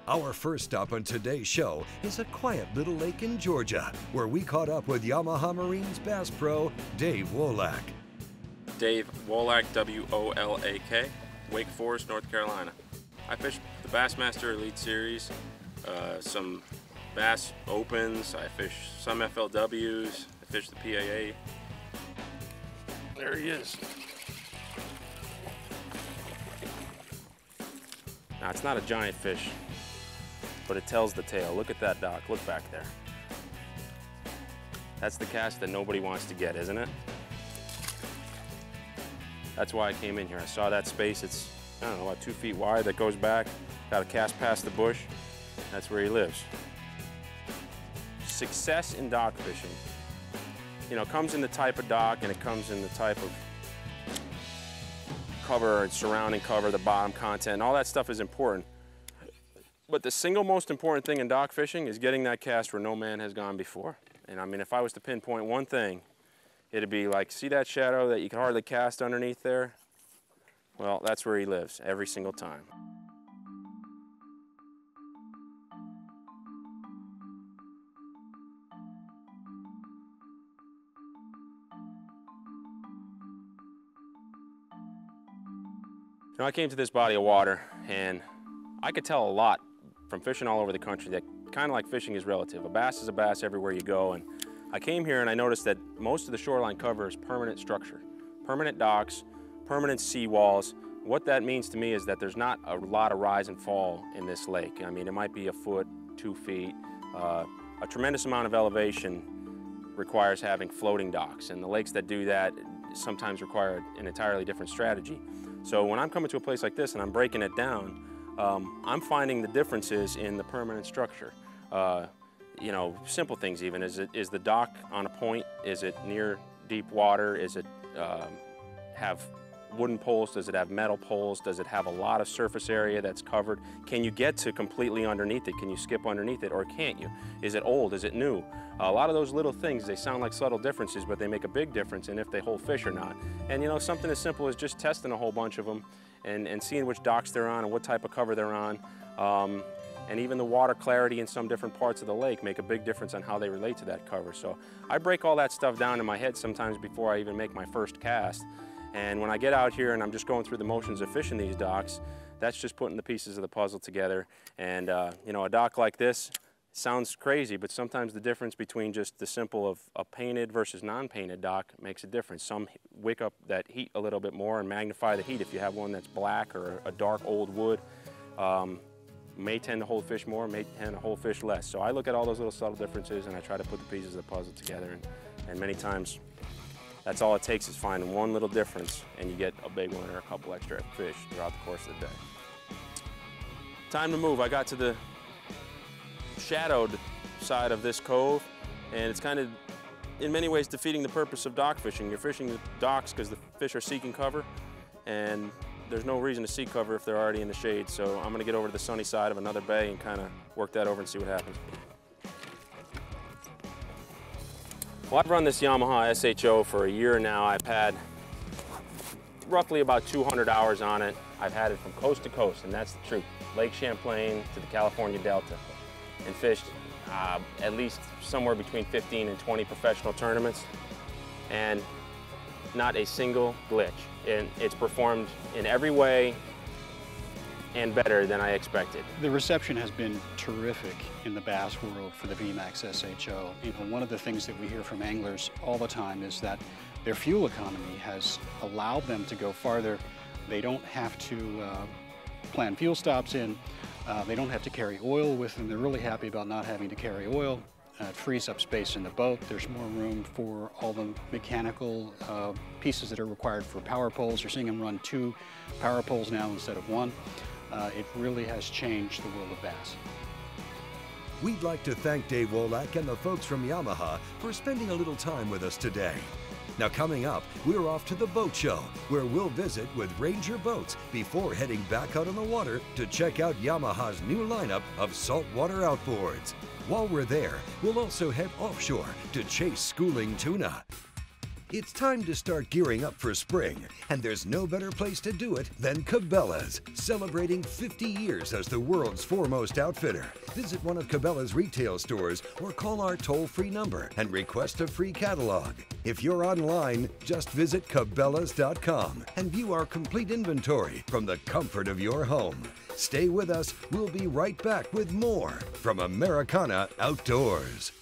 Our first stop on today's show is a quiet little lake in Georgia, where we caught up with Yamaha Marine's Bass Pro, Dave Wolak. Dave Wolak, W-O-L-A-K, Wake Forest, North Carolina. I fish the Bassmaster Elite Series, some Bass Opens, I fish some FLWs, I fish the PAA. There he is. Now, it's not a giant fish, but it tells the tale. Look at that dock, look back there. That's the cast that nobody wants to get, isn't it? That's why I came in here. I saw that space, it's, I don't know, about 2 feet wide that goes back, got a cast past the bush. That's where he lives. Success in dock fishing, you know, comes in the type of dock and it comes in the type of cover, surrounding cover, the bottom content, all that stuff is important. But the single most important thing in dock fishing is getting that cast where no man has gone before. And I mean, if I was to pinpoint one thing, it'd be like, see that shadow that you can hardly cast underneath there? Well, that's where he lives every single time. Now, I came to this body of water and I could tell a lot from fishing all over the country that kind of like fishing is relative. A bass is a bass everywhere you go, and I came here and I noticed that most of the shoreline cover is permanent structure. Permanent docks, permanent seawalls. What that means to me is that there's not a lot of rise and fall in this lake. I mean, it might be a foot, 2 feet. A tremendous amount of elevation requires having floating docks, and the lakes that do that sometimes require an entirely different strategy. So when I'm coming to a place like this and I'm breaking it down, I'm finding the differences in the permanent structure. You know, simple things even. Is the dock on a point? Is it near deep water? Is it have wooden poles? Does it have metal poles? Does it have a lot of surface area that's covered? Can you get to completely underneath it? Can you skip underneath it, or can't you? Is it old? Is it new? A lot of those little things, they sound like subtle differences, but they make a big difference in if they hold fish or not. And you know, something as simple as just testing a whole bunch of them and seeing which docks they're on and what type of cover they're on. And even the water clarity in some different parts of the lake make a big difference on how they relate to that cover. So I break all that stuff down in my head sometimes before I even make my first cast. And when I get out here and I'm just going through the motions of fishing these docks, that's just putting the pieces of the puzzle together. And you know, a dock like this sounds crazy, but sometimes the difference between just the simple of a painted versus non-painted dock makes a difference. Some wick up that heat a little bit more and magnify the heat. If you have one that's black or a dark old wood, may tend to hold fish more, may tend to hold fish less. So I look at all those little subtle differences and I try to put the pieces of the puzzle together. And many times, that's all it takes is finding one little difference and you get a big one or a couple extra fish throughout the course of the day. Time to move. I got to the shadowed side of this cove, and it's kind of, in many ways, defeating the purpose of dock fishing. You're fishing the docks because the fish are seeking cover, and there's no reason to seek cover if they're already in the shade. So I'm gonna get over to the sunny side of another bay and kind of work that over and see what happens. Well, I've run this Yamaha SHO for a year now. I've had roughly about 200 hours on it. I've had it from coast to coast, and that's the truth. Lake Champlain to the California Delta, and fished at least somewhere between 15 and 20 professional tournaments, and not a single glitch. And it's performed in every way and better than I expected. The reception has been terrific in the bass world for the B.A.S.S. SHO. You know, one of the things that we hear from anglers all the time is that their fuel economy has allowed them to go farther. They don't have to plan fuel stops in. They don't have to carry oil with them. They're really happy about not having to carry oil. It frees up space in the boat. There's more room for all the mechanical pieces that are required for power poles. You're seeing them run 2 power poles now instead of 1. It really has changed the world of bass. We'd like to thank Dave Wolak and the folks from Yamaha for spending a little time with us today. Now coming up, we're off to the boat show, where we'll visit with Ranger Boats before heading back out on the water to check out Yamaha's new lineup of saltwater outboards. While we're there, we'll also head offshore to chase schooling tuna. It's time to start gearing up for spring, and there's no better place to do it than Cabela's, celebrating 50 years as the world's foremost outfitter. Visit one of Cabela's retail stores or call our toll-free number and request a free catalog. If you're online, just visit Cabela's.com and view our complete inventory from the comfort of your home. Stay with us. We'll be right back with more from Americana Outdoors.